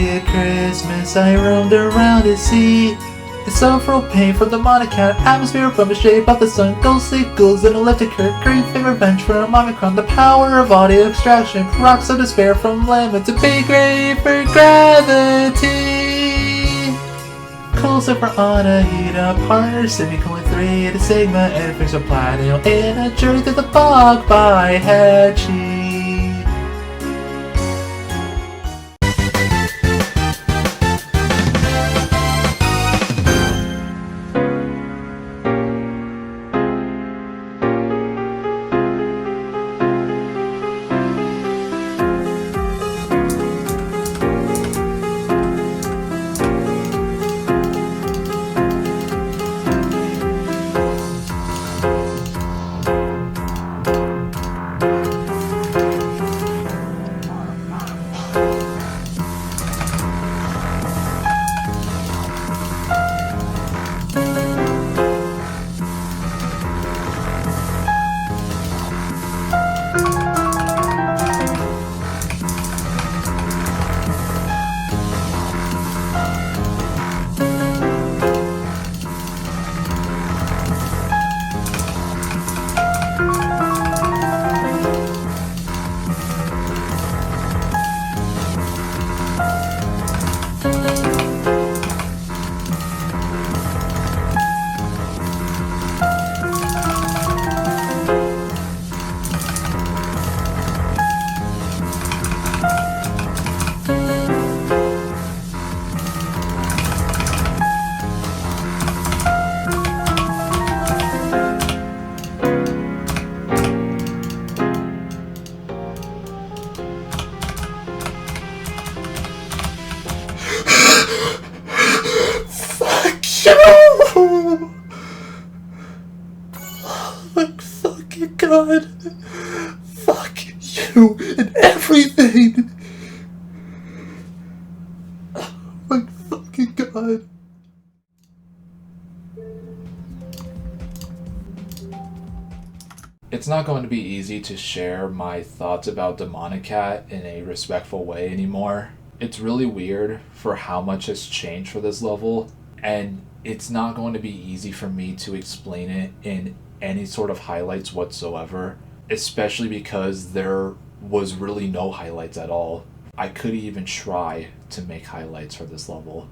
at Christmas, I roamed around to see the sorrowful pain from the Demonicat, atmosphere from the shape of the sun, ghostly ghouls and elliptic curve, grief and revenge from Omicron, the power of audio abstraction, rocks of despair from lemon to big grave for gravity. Closer for Anna, heat up harder, semicolon 3 to Sigma, and fix a platinum in a journey through the fog by Hedgie. Oh my fucking god. Fuck you and everything. Oh my fucking god. It's not going to be easy to share my thoughts about Demonicat in a respectful way anymore. It's really weird for how much has changed for this level, and it's not going to be easy for me to explain it in any sort of highlights whatsoever, especially because there was really no highlights at all. I couldn't even try to make highlights for this level.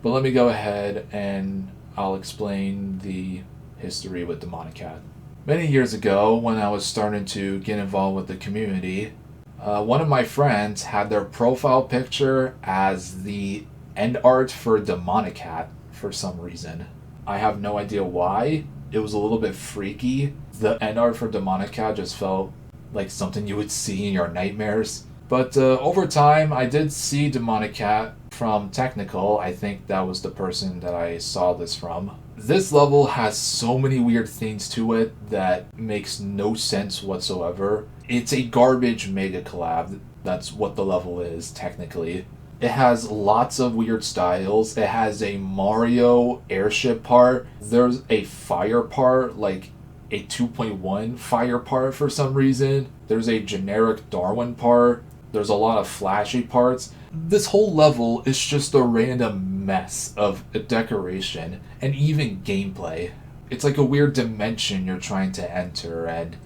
But let me go ahead and I'll explain the history with Demonicat. Many years ago, when I was starting to get involved with the community, one of my friends had their profile picture as the end art for Demonicat for some reason. I have no idea why. It was a little bit freaky. The end art for Demonicat just felt like something you would see in your nightmares. But over time, I did see Demonicat from Technical. I think that was the person that I saw this from. This level has so many weird things to it that makes no sense whatsoever. It's a garbage mega collab. That's what the level is, technically. It has lots of weird styles. It has a Mario airship part. There's a fire part, like a 2.1 fire part for some reason. There's a generic Darwin part. There's a lot of flashy parts. This whole level is just a random mess of a decoration and even gameplay. It's like a weird dimension you're trying to enter, and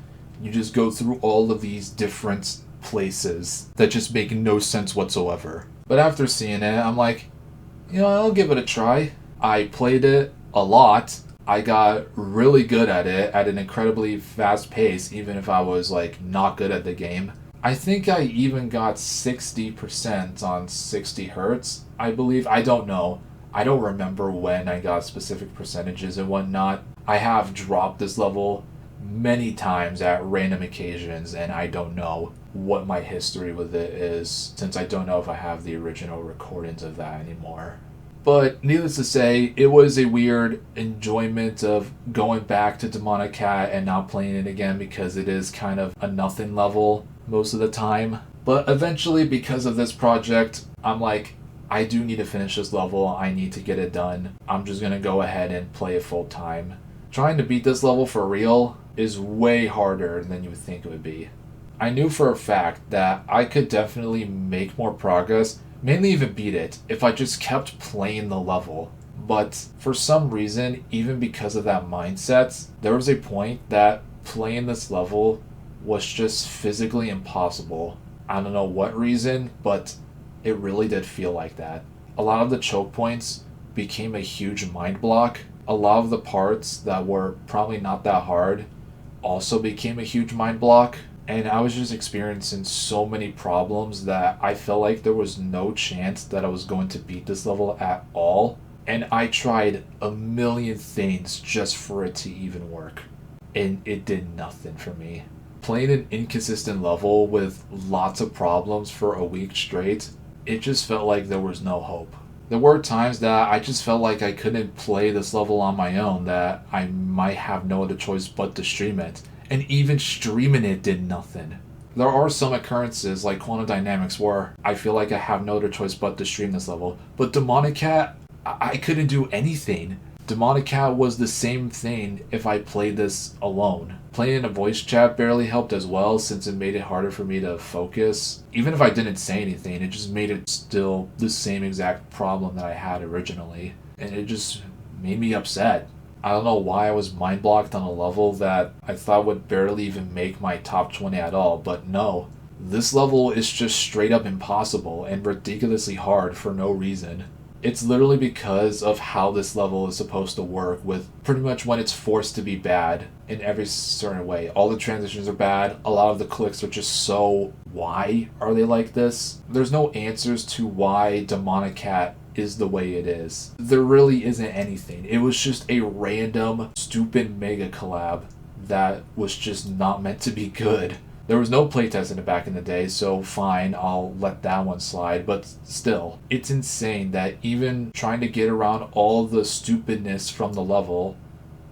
you just go through all of these different places that just make no sense whatsoever. But after seeing it, I'm like, I'll give it a try. I played it a lot. I got really good at it at an incredibly fast pace, even if I was like not good at the game. I think I even got 60% on 60 hertz, I believe. I don't know. I don't remember when I got specific percentages and whatnot. I have dropped this level many times at random occasions, and I don't know what my history with it is, since I don't know if I have the original recordings of that anymore. But needless to say, it was a weird enjoyment of going back to Demonicat and not playing it again, because it is kind of a nothing level most of the time. But eventually, because of this project, I'm like, I do need to finish this level. I need to get it done. I'm just going to go ahead and play it full time. Trying to beat this level for real is way harder than you would think it would be. I knew for a fact that I could definitely make more progress mainly even beat it, if I just kept playing the level. But for some reason, even because of that mindset, there was a point that playing this level was just physically impossible. I don't know what reason, but it really did feel like that. A lot of the choke points became a huge mind block. A lot of the parts that were probably not that hard also became a huge mind block. And I was just experiencing so many problems that I felt like there was no chance that I was going to beat this level at all. And I tried a million things just for it to even work. And it did nothing for me. Playing an inconsistent level with lots of problems for a week straight, it just felt like there was no hope. There were times that I just felt like I couldn't play this level on my own, that I might have no other choice but to stream it. And even streaming it did nothing. There are some occurrences like quantum dynamics where I feel like I have no other choice but to stream this level. But Demonicat, I couldn't do anything. Demonicat was the same thing if I played this alone. Playing in a voice chat barely helped as well, since it made it harder for me to focus. Even if I didn't say anything, it just made it still the same exact problem that I had originally. And it just made me upset. I don't know why I was mind blocked on a level that I thought would barely even make my top 20 at all, but no. This level is just straight up impossible and ridiculously hard for no reason. It's literally because of how this level is supposed to work, with pretty much when it's forced to be bad in every certain way. All the transitions are bad, a lot of the clicks are just so, why are they like this? There's no answers to why Demonicat is the way it is. There really isn't anything. It was just a random, stupid mega collab that was just not meant to be good. There was no playtest in it back in the day, so fine, I'll let that one slide, but still, it's insane that even trying to get around all the stupidness from the level,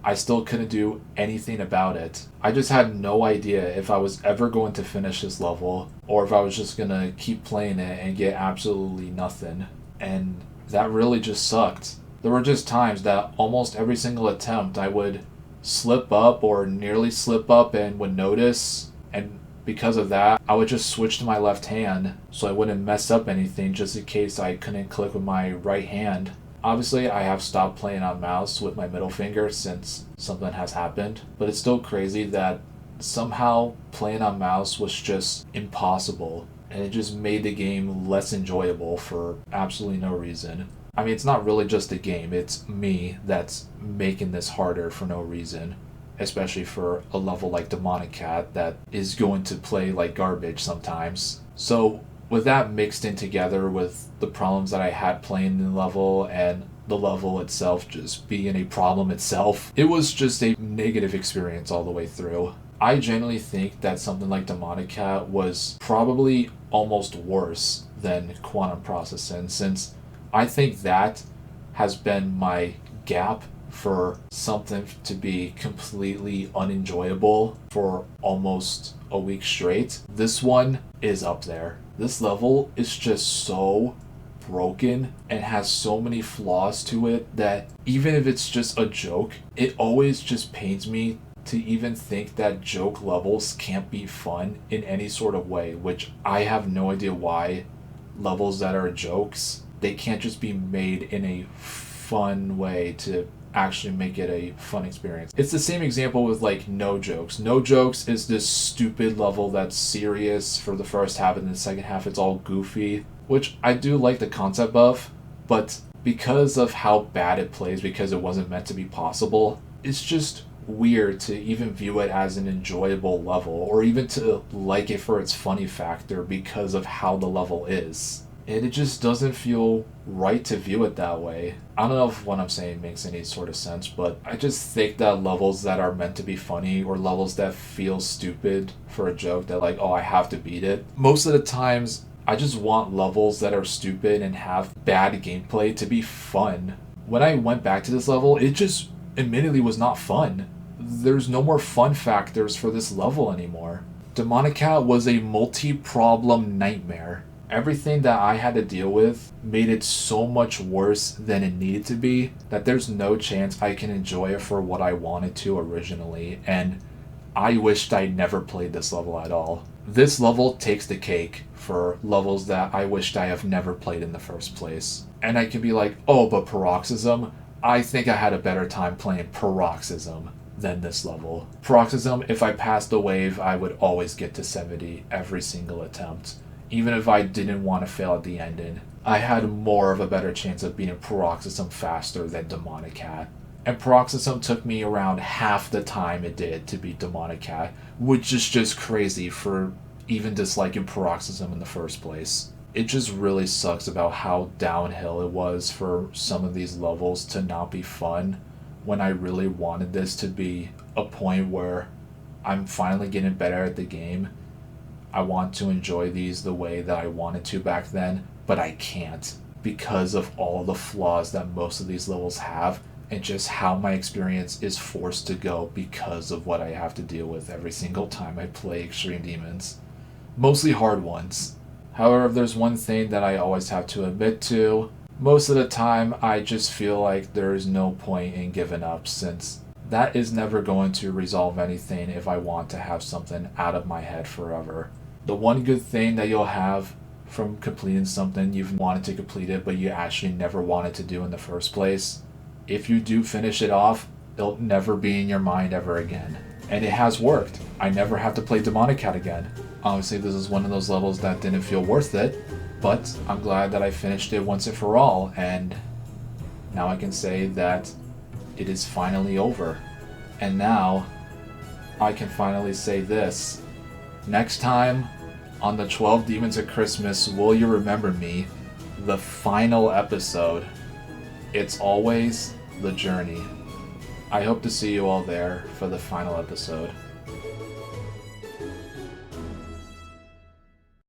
I still couldn't do anything about it. I just had no idea if I was ever going to finish this level, or if I was just gonna keep playing it and get absolutely nothing. And that really just sucked. There were just times that almost every single attempt I would slip up or nearly slip up and would notice, and because of that, I would just switch to my left hand so I wouldn't mess up anything, just in case I couldn't click with my right hand. Obviously, I have stopped playing on mouse with my middle finger since something has happened, but it's still crazy that somehow playing on mouse was just impossible, and it just made the game less enjoyable for absolutely no reason. I mean, it's not really just the game, it's me that's making this harder for no reason. Especially for a level like Demonicat that is going to play like garbage sometimes. So with that mixed in together with the problems that I had playing the level and the level itself just being a problem itself, it was just a negative experience all the way through. I genuinely think that something like Demonicat was probably almost worse than quantum processing, since I think that has been my gap for something to be completely unenjoyable for almost a week straight. This one is up there. This level is just so broken and has so many flaws to it that even if it's just a joke, it always just pains me to even think that joke levels can't be fun in any sort of way, which I have no idea why levels that are jokes, they can't just be made in a fun way to actually make it a fun experience. It's the same example with like No Jokes. No Jokes is this stupid level that's serious for the first half, and the second half it's all goofy, which I do like the concept of, but because of how bad it plays, because it wasn't meant to be possible, it's just weird to even view it as an enjoyable level, or even to like it for its funny factor because of how the level is. And it just doesn't feel right to view it that way. I don't know if what I'm saying makes any sort of sense, but I just think that levels that are meant to be funny, or levels that feel stupid for a joke, that like, oh, I have to beat it, most of the times I just want levels that are stupid and have bad gameplay to be fun. When I went back to this level, it just admittedly was not fun. There's no more fun factors for this level anymore. Demonicat was a multi-problem nightmare. Everything that I had to deal with made it so much worse than it needed to be that there's no chance I can enjoy it for what I wanted to originally. And I wished I'd never played this level at all. This level takes the cake for levels that I wished I have never played in the first place. And I can be like, oh, but Paroxysm? I think I had a better time playing Paroxysm than this level. Paroxysm, if I passed the wave, I would always get to 70 every single attempt. Even if I didn't want to fail at the ending, I had more of a better chance of beating Paroxysm faster than Demonicat. And Paroxysm took me around half the time it did to beat Demonicat, which is just crazy for even disliking Paroxysm in the first place. It just really sucks about how downhill it was for some of these levels to not be fun, when I really wanted this to be a point where I'm finally getting better at the game. I want to enjoy these the way that I wanted to back then, but I can't because of all the flaws that most of these levels have, and just how my experience is forced to go because of what I have to deal with every single time I play Extreme Demons. Mostly hard ones. However, if there's one thing that I always have to admit to, most of the time I just feel like there is no point in giving up, since that is never going to resolve anything if I want to have something out of my head forever. The one good thing that you'll have from completing something you've wanted to complete it but you actually never wanted to do in the first place, if you do finish it off, it'll never be in your mind ever again. And it has worked. I never have to play Demonicat again. Obviously, this is one of those levels that didn't feel worth it, but I'm glad that I finished it once and for all, and now I can say that it is finally over. And now, I can finally say this. Next time, on the 12 Demons of Christmas, Will You Remember Me, the final episode, it's always the journey. I hope to see you all there for the final episode.